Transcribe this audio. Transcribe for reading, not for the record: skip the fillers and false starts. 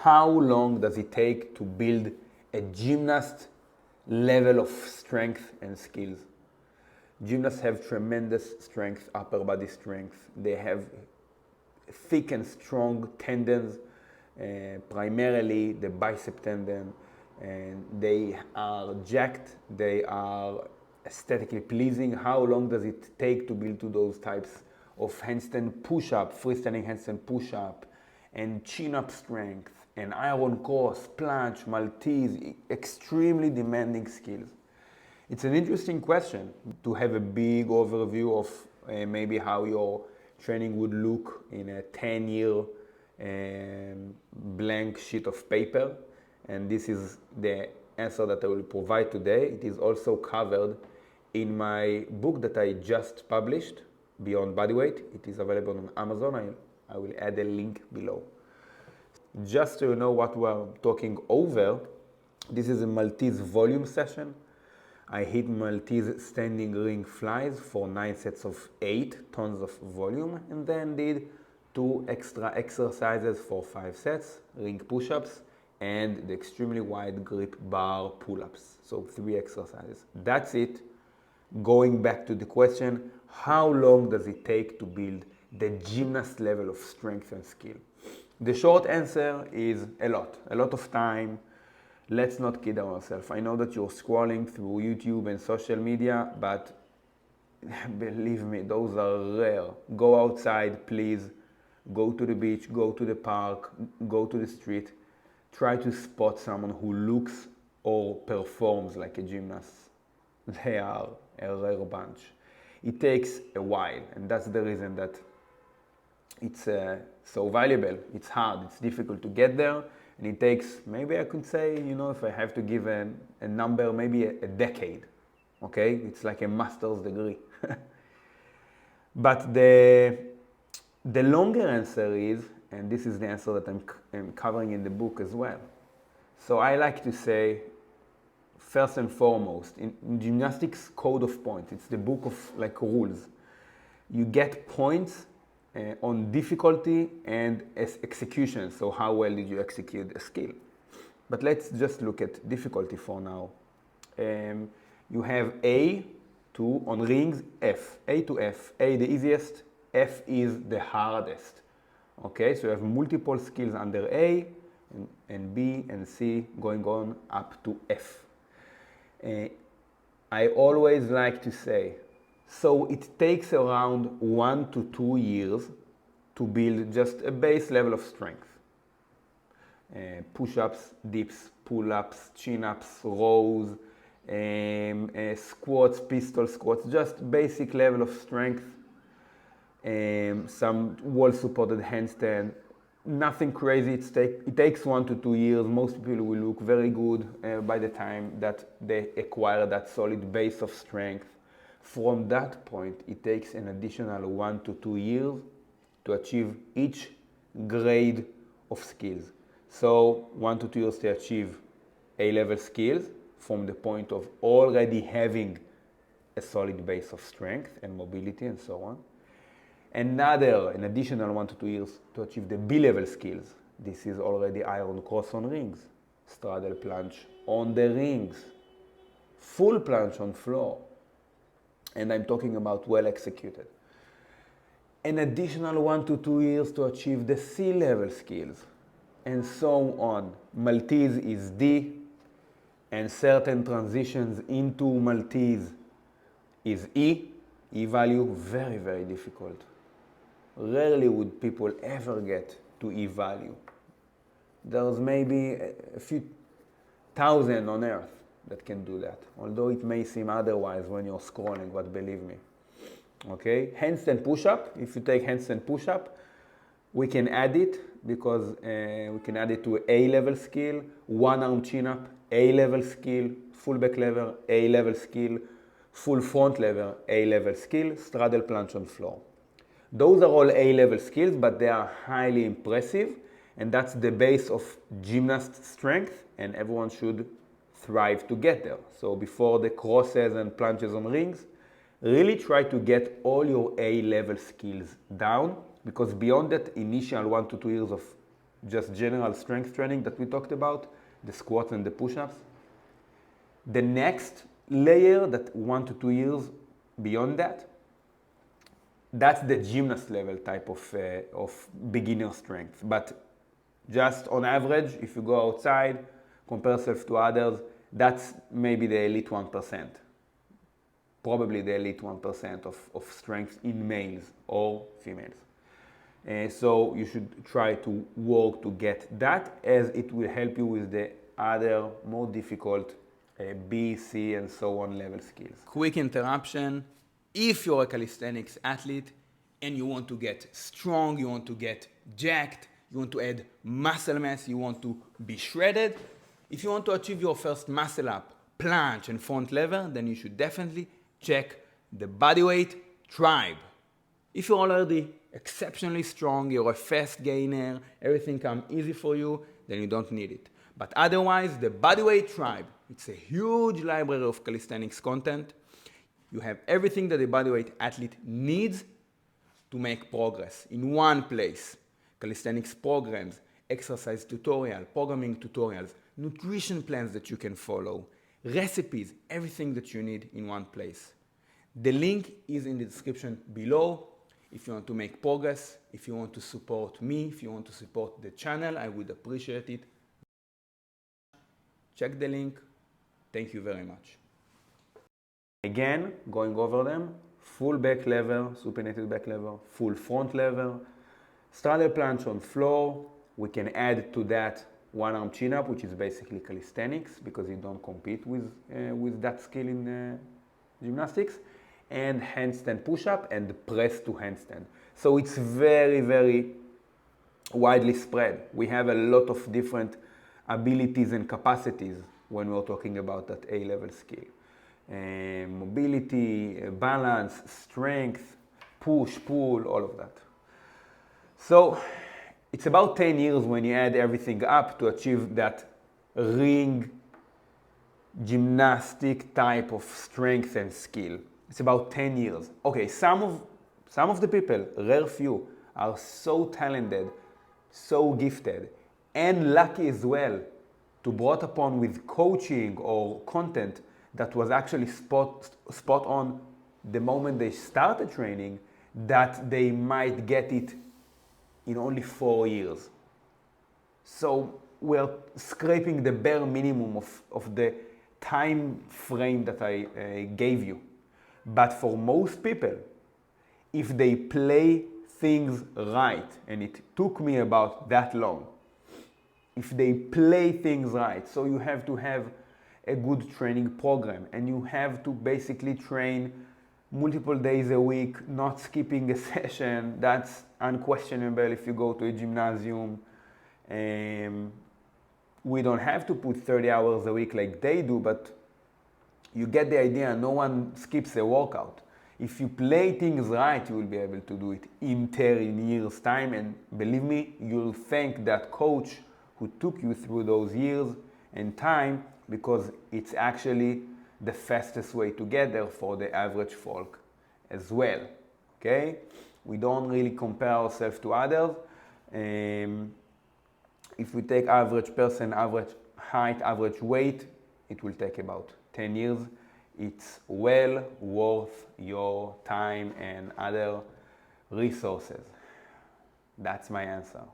how long does it take to build a gymnast level of strength and skills? Gymnasts have tremendous strength, upper body strength. They have thick and strong tendons, primarily the bicep tendon, and they are jacked, they are aesthetically pleasing. How long does it take to build to those types of handstand push-up, freestanding handstand push-up, and chin-up strength, and iron cross, planche, Maltese, extremely demanding skills? It's an interesting question to have a big overview of maybe how your training would look in a 10-year blank sheet of paper. And this is the answer that I will provide today. It is also covered in my book that I just published, Beyond Bodyweight. It is available on Amazon. I will add a link below. Just so you know what we're talking over, this is a Maltese volume session. I hit Maltese standing ring flies for 9 sets of 8 tons of volume, and then did 2 extra exercises for 5 sets, ring push-ups, and the extremely wide grip bar pull-ups. So 3 exercises. That's it. Going back to the question, how long does it take to build the gymnast level of strength and skill? The short answer is a lot of time. Let's not kid ourselves. I know that you're scrolling through YouTube and social media, but believe me, those are rare. Go outside, please. Go to the beach, go to the park, go to the street. Try to spot someone who looks or performs like a gymnast. They are a rare bunch. It takes a while, and that's the reason that it's so valuable. It's hard, it's difficult to get there. And it takes, maybe I could say, if I have to give a number, maybe a decade, okay? It's like a master's degree. But the longer answer is, and this is the answer that I'm covering in the book as well. So I like to say, first and foremost, in gymnastics code of points, it's the book of rules. You get points on difficulty and execution, so how well did you execute a skill. But let's just look at difficulty for now. You have A to, on rings, F. A to F. A the easiest, F is the hardest. Okay, so you have multiple skills under A, and B and C going on up to F. I always like to say, so it takes around 1 to 2 years to build just a base level of strength. Push-ups, dips, pull-ups, chin-ups, rows, squats, pistol squats, just basic level of strength. Some wall-supported handstand, nothing crazy. It takes 1 to 2 years. Most people will look very good by the time that they acquire that solid base of strength. From that point, it takes an additional 1 to 2 years to achieve each grade of skills. So 1 to 2 years to achieve A-level skills from the point of already having a solid base of strength and mobility and so on. An additional 1 to 2 years to achieve the B-level skills. This is already iron cross on rings, straddle planche on the rings, full planche on floor. And I'm talking about well executed. An additional 1 to 2 years to achieve the C-level skills, and so on. Maltese is D, and certain transitions into Maltese is E. E value, very, very difficult. Rarely would people ever get to E value. There's maybe a few thousand on earth that can do that, although it may seem otherwise when you're scrolling, but believe me. Okay, handstand push-up. If you take handstand push-up, we can add it because we can add it to A-level skill, one arm chin-up, A-level skill, full back lever, A-level skill, full front lever, A-level skill, straddle planche on floor. Those are all A-level skills, but they are highly impressive, and that's the base of gymnast strength, and everyone should thrive to get there. So before the crosses and planches on rings, really try to get all your A-level skills down, because beyond that initial 1 to 2 years of just general strength training that we talked about, the squats and the push-ups. The next layer, that 1 to 2 years beyond that, that's the gymnast level type of beginner strength. But just on average, if you go outside, compare yourself to others, that's maybe the elite 1%. Probably the elite 1% of strength in males or females. So you should try to work to get that, as it will help you with the other more difficult B, C, and so on level skills. Quick interruption. If you're a calisthenics athlete and you want to get strong, you want to get jacked, you want to add muscle mass, you want to be shredded, if you want to achieve your first muscle up, planche and front lever, then you should definitely check the bodyweight tribe. If you're already exceptionally strong, you're a fast gainer, everything comes easy for you, then you don't need it. But otherwise, the bodyweight tribe, it's a huge library of calisthenics content. You have everything that a bodyweight athlete needs to make progress in one place. Calisthenics programs, exercise tutorial, programming tutorials, nutrition plans that you can follow, recipes, everything that you need in one place. The link is in the description below. If you want to make progress, if you want to support me, if you want to support the channel, I would appreciate it. Check the link. Thank you very much. Again, going over them, full back lever, supinated back lever, full front lever, straddle planche on floor. We can add to that one arm chin up, which is basically calisthenics because you don't compete with that skill in gymnastics, and handstand push up and press to handstand. So it's very, very widely spread. We have a lot of different abilities and capacities when we're talking about that A-level skill. Mobility, balance, strength, push, pull, all of that. So it's about 10 years when you add everything up to achieve that ring gymnastic type of strength and skill. It's about 10 years. Okay, some of the people, rare few, are so talented, so gifted, and lucky as well to brought upon with coaching or content that was actually spot on the moment they started training, that they might get it in only 4 years. So we're scraping the bare minimum of the time frame that I gave you. But for most people, if they play things right, and it took me about that long, if they play things right, so you have to have a good training program, and you have to basically train multiple days a week, not skipping a session. That's unquestionable if you go to a gymnasium. We don't have to put 30 hours a week like they do, but you get the idea. No one skips a workout. If you play things right, you will be able to do it in 10 years' time, and believe me, you'll thank that coach who took you through those years and time, because it's actually the fastest way to get there for the average folk as well. Okay? We don't really compare ourselves to others. If we take average person, average height, average weight, it will take about 10 years. It's well worth your time and other resources. That's my answer.